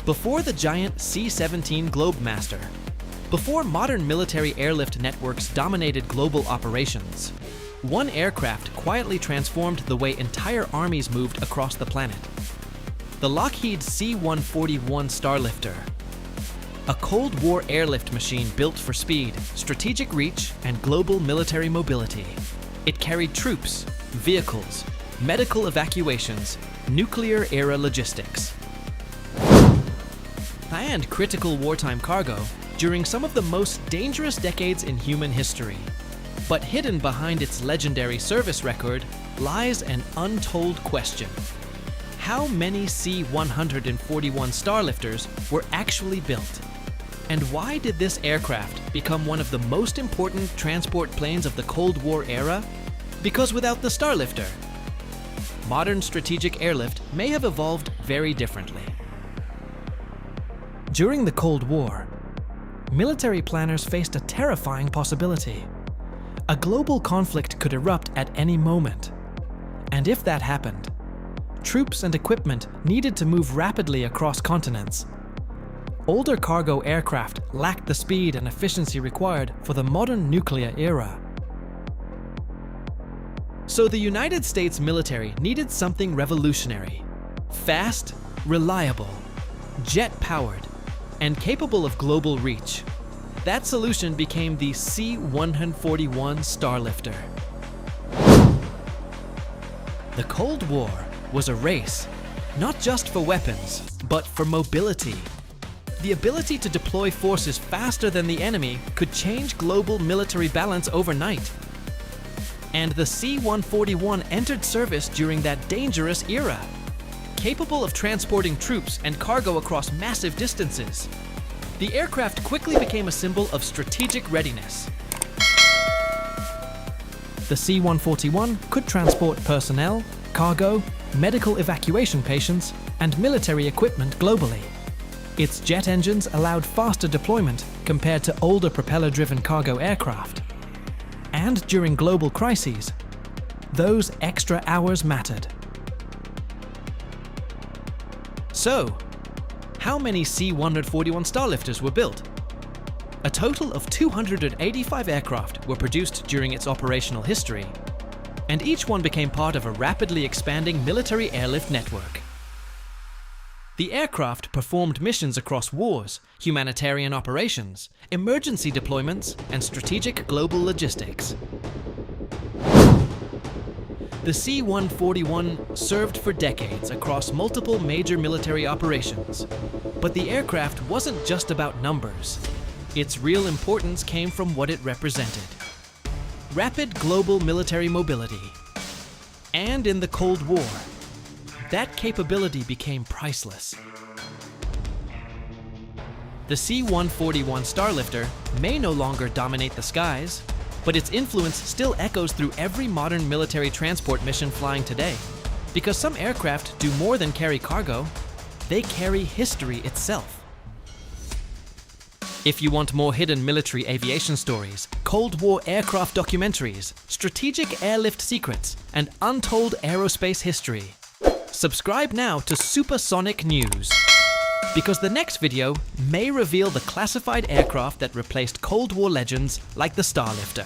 Before the giant C-17 Globemaster, before modern military airlift networks dominated global operations, one aircraft quietly transformed the way entire armies moved across the planet. The Lockheed C-141 Starlifter, a Cold War airlift machine built for speed, strategic reach, and global military mobility. It carried troops, vehicles, medical evacuations, nuclear-era logistics, and critical wartime cargo during some of the most dangerous decades in human history. But hidden behind its legendary service record lies an untold question. How many C-141 Starlifters were actually built? And why did this aircraft become one of the most important transport planes of the Cold War era? Because without the Starlifter, modern strategic airlift may have evolved very differently. During the Cold War, military planners faced a terrifying possibility. A global conflict could erupt at any moment. And if that happened, troops and equipment needed to move rapidly across continents. Older cargo aircraft lacked the speed and efficiency required for the modern nuclear era. So the United States military needed something revolutionary, fast, reliable, jet-powered, and capable of global reach. That solution became the C-141 Starlifter. The Cold War was a race, not just for weapons, but for mobility. The ability to deploy forces faster than the enemy could change global military balance overnight. And the C-141 entered service during that dangerous era, capable of transporting troops and cargo across massive distances. The aircraft quickly became a symbol of strategic readiness. The C-141 could transport personnel, cargo, medical evacuation patients, and military equipment globally. Its jet engines allowed faster deployment compared to older propeller-driven cargo aircraft. And during global crises, those extra hours mattered. So, how many C-141 Starlifters were built? A total of 285 aircraft were produced during its operational history, and each one became part of a rapidly expanding military airlift network. The aircraft performed missions across wars, humanitarian operations, emergency deployments, and strategic global logistics. The C-141 served for decades across multiple major military operations. But the aircraft wasn't just about numbers. Its real importance came from what it represented: rapid global military mobility. And in the Cold War, that capability became priceless. The C-141 Starlifter may no longer dominate the skies, but its influence still echoes through every modern military transport mission flying today. Because some aircraft do more than carry cargo, they carry history itself. If you want more hidden military aviation stories, Cold War aircraft documentaries, strategic airlift secrets, and untold aerospace history, subscribe now to Supersonic News. Because the next video may reveal the classified aircraft that replaced Cold War legends like the Starlifter.